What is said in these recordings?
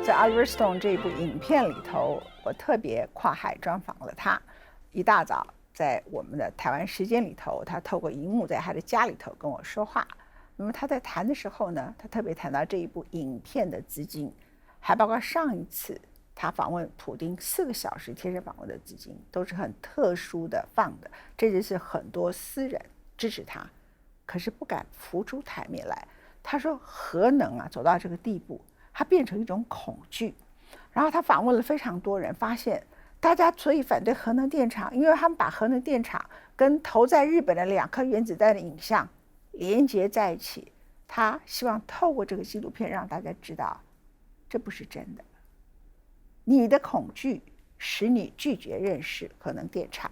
在 Oliver Stone 这一部影片里头，我特别跨海专访了他。一大早在我们的台湾时间里头，他透过荧幕在他的家里头跟我说话。那么他在谈的时候呢，他特别谈到这一部影片的资金，还包括上一次他访问普丁4个小时贴身访问的资金，都是很特殊的放的。这就是很多私人支持他，可是不敢浮出台面来。他说核能走到这个地步，它变成一种恐惧。然后他访问了非常多人，发现大家所以反对核能电厂，因为他们把核能电厂跟投在日本的2颗原子弹的影像连接在一起。他希望透过这个纪录片让大家知道，这不是真的。你的恐惧使你拒绝认识核能电厂，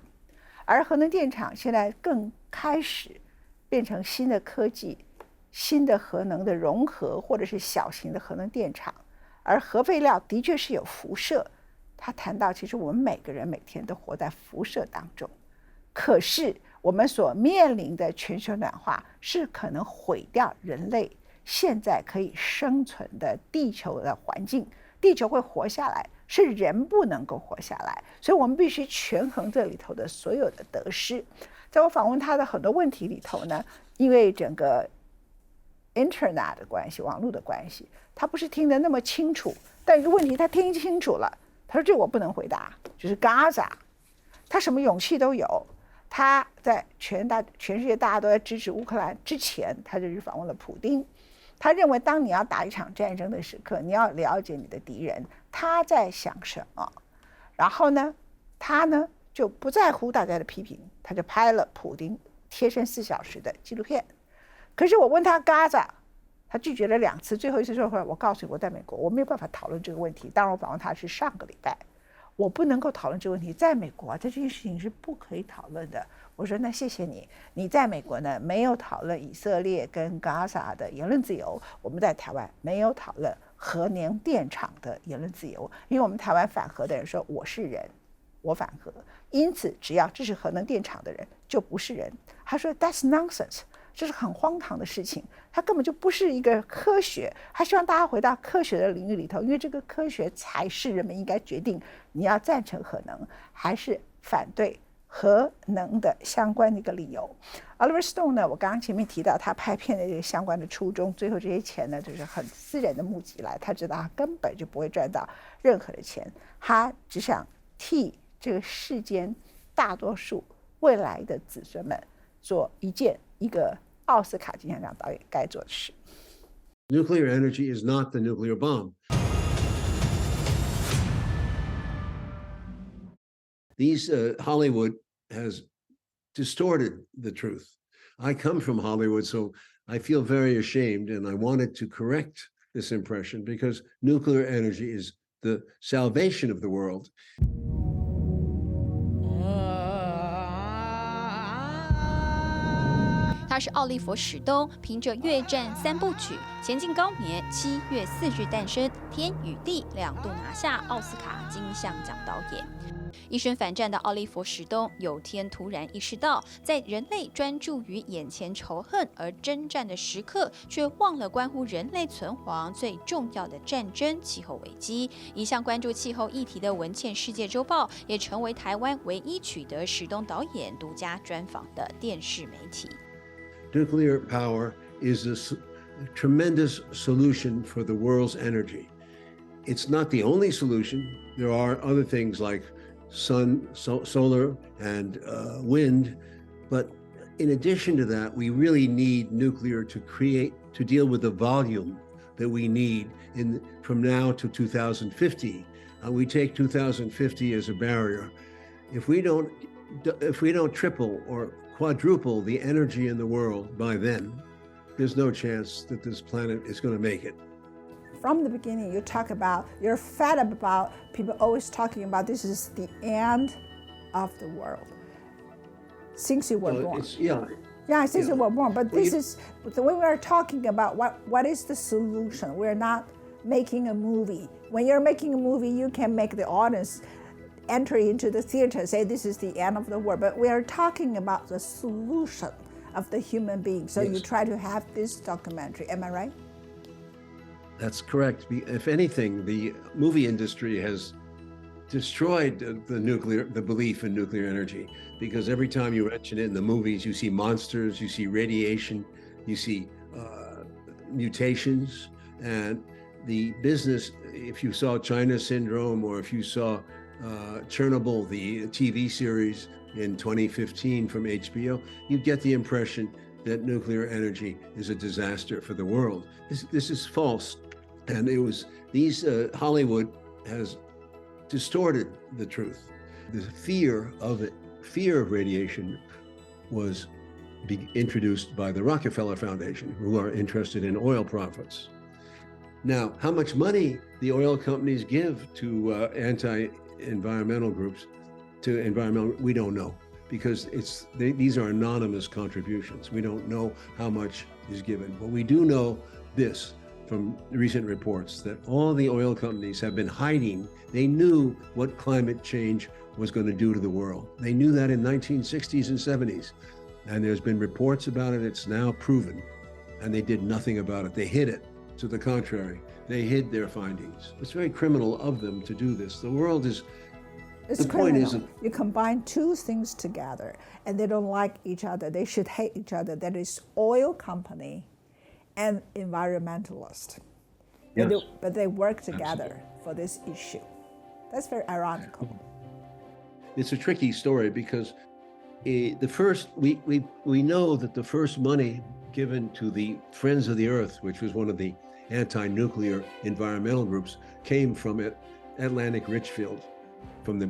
而核能电厂现在更开始变成新的科技，新的核能的融合，或者是小型的核能电厂。而核废料的确是有辐射，他谈到其实我们每个人每天都活在辐射当中，可是我们所面临的全球暖化是可能毁掉人类现在可以生存的地球的环境。地球会活下来，是人不能够活下来，所以我们必须权衡这里头的所有的得失。在我访问他的很多问题里头呢，因为整个 Internet 的关系，网络的关系，他不是听得那么清楚，但一个问题他听清楚了，他说这我不能回答，就是 Gaza， 他什么勇气都有。他在全世界大家都在支持乌克兰之前，他就去访问了普丁。他认为当你要打一场战争的时刻，你要了解你的敌人他在想什么，然后呢他呢就不在乎大家的批评，他就拍了普丁贴身4小时的纪录片。可是我问他 Gaza， 他拒绝了2次，最后一次说我告诉你我在美国，我没有办法讨论这个问题。当然我访问他是上个礼拜，我不能够讨论这个问题，在美国这件事情是不可以讨论的。我说那谢谢你，你在美国呢没有讨论以色列跟 Gaza 的言论自由，我们在台湾没有讨论核能电厂的言论自由，因为我们台湾反核的人说我是人，我反核，因此只要支持核能电厂的人就不是人。他说 That's nonsense， 这是很荒唐的事情，它根本就不是一个科学。他希望大家回到科学的领域里头，因为这个科学才是人们应该决定你要赞成核能还是反对核能的相关的一个理由。 Oliver Stone 呢，我刚刚前面提到他拍片的这个相关的初衷，最后这些钱呢就是很私人的募集来，他知道他根本就不会赚到任何的钱，他只想替这个世间大多数未来的子孙们做一个奥斯卡金像奖导演该做的事。 Nuclear energy is not the nuclear bomb. Hollywood has distorted the truth. I come from Hollywood, so I feel very ashamed, and I wanted to correct this impression because nuclear energy is the salvation of the world. 他是奥利弗·史东，凭着越战3部曲《前进高棉》7月4日诞生，《天与地》2度拿下奥斯卡金像奖导演。一生反战的奥利弗·史东有天突然意识到，在人类专注于眼前仇恨而征战的时刻，却忘了关乎人类存亡最重要的战争——气候危机。一向关注气候议题的《文茜世界周报》也成为台湾唯一取得史东导演独家专访的电视媒体。Nuclear power is a tremendous solution for the world's energy. It's not the only solution. There are other things like solar, and wind. But in addition to that, we really need nuclear to deal with the volume that we need from now to 2050. We take 2050 as a barrier. If we don't triple or quadruple the energy in the world by then, there's no chance that this planet is going to make it. From the beginning, you talk about you're fed up about people always talking about this is the end of the world since you were born. Since you were born. But this is when we are talking about what is the solution. We're not making a movie. When you're making a movie, you can make the audience enter into the theater and say this is the end of the world. But we are talking about the solution of the human being. So you try to have this documentary. Am I right? That's correct. If anything, the movie industry has destroyed the belief in nuclear energy, because every time you mention it in the movies, you see monsters, you see radiation, you see mutations, and the business, if you saw China Syndrome or if you saw Chernobyl, the TV series in 2015 from HBO, you get the impression that nuclear energy is a disaster for the world. This is false. And Hollywood has distorted the truth. The fear of radiation was introduced by the Rockefeller Foundation, who are interested in oil profits. Now, how much money the oil companies give to anti-environmental groups, we don't know, because these are anonymous contributions. We don't know how much is given, but we do know this from recent reports, that all the oil companies have been hiding. They knew what climate change was going to do to the world. They knew that in 1960s and 70s, and there's been reports about it. It's now proven, and they did nothing about it. They hid it. To the contrary, they hid their findings. It's very criminal of them to do this. The world is, it's the criminal. point is, you combine two things together and they don't like each other. They should hate each other. That is oil company and environmentalist. yes, But they work together absolutely. for this issue. That's very ironical. It's a tricky story because we know that the first money given to the Friends of the Earth, which was one of the anti-nuclear environmental groups, came from Atlantic Richfield, from the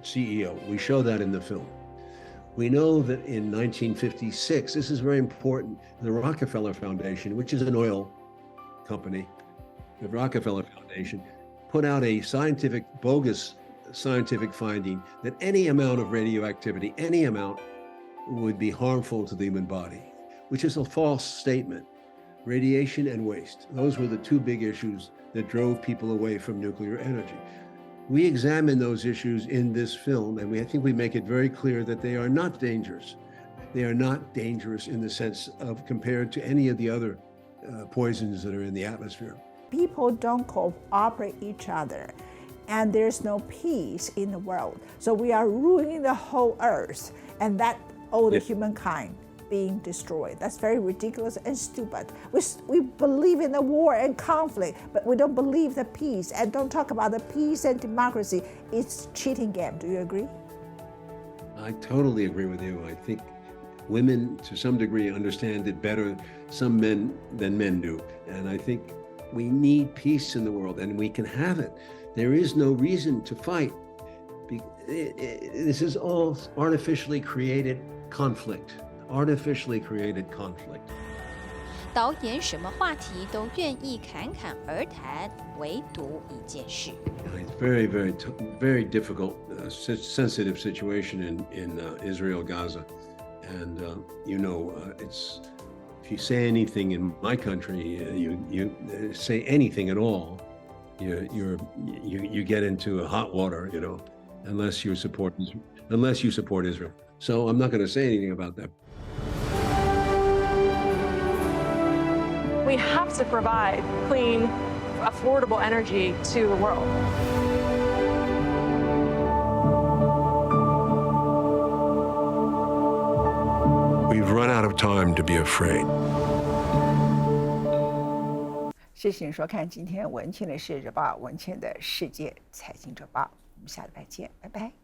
CEO. We show that in the film. We know that in 1956, this is very important, the Rockefeller Foundation, which is an oil company, the Rockefeller Foundation, put out a bogus scientific finding that any amount of radioactivity, any amount, would be harmful to the human body, which is a false statement. Radiation and waste, those were the two big issues that drove people away from nuclear energy. We examine those issues in this film, and I think we make it very clear that they are not dangerous. They are not dangerous in the sense of compared to any of the other poisons that are in the atmosphere. People don't cooperate each other, and there's no peace in the world. So we are ruining the whole earth, and that all the humankind being destroyed. That's very ridiculous and stupid. We believe in the war and conflict, but we don't believe the peace, and don't talk about the peace and democracy. It's cheating game. Do you agree? I totally agree with you. I think women, to some degree, understand it better, some men than men do. And I think we need peace in the world, and we can have it. There is no reason to fight. This is all artificially created conflict. Artificially created conflict. 导演什么话题都愿意侃侃而谈，唯独一件事。It's very, very difficult, sensitive situation in Israel, Gaza, and it's if you say anything in my country, you say anything at all, you get into hot water, unless you support Israel. So I'm not going to say anything about that. We have to provide clean, affordable energy to the world. We've run out of time to be afraid. 谢谢你收看今天文茜的世界周报，文茜的世界财经周报。我们下礼拜见，拜拜。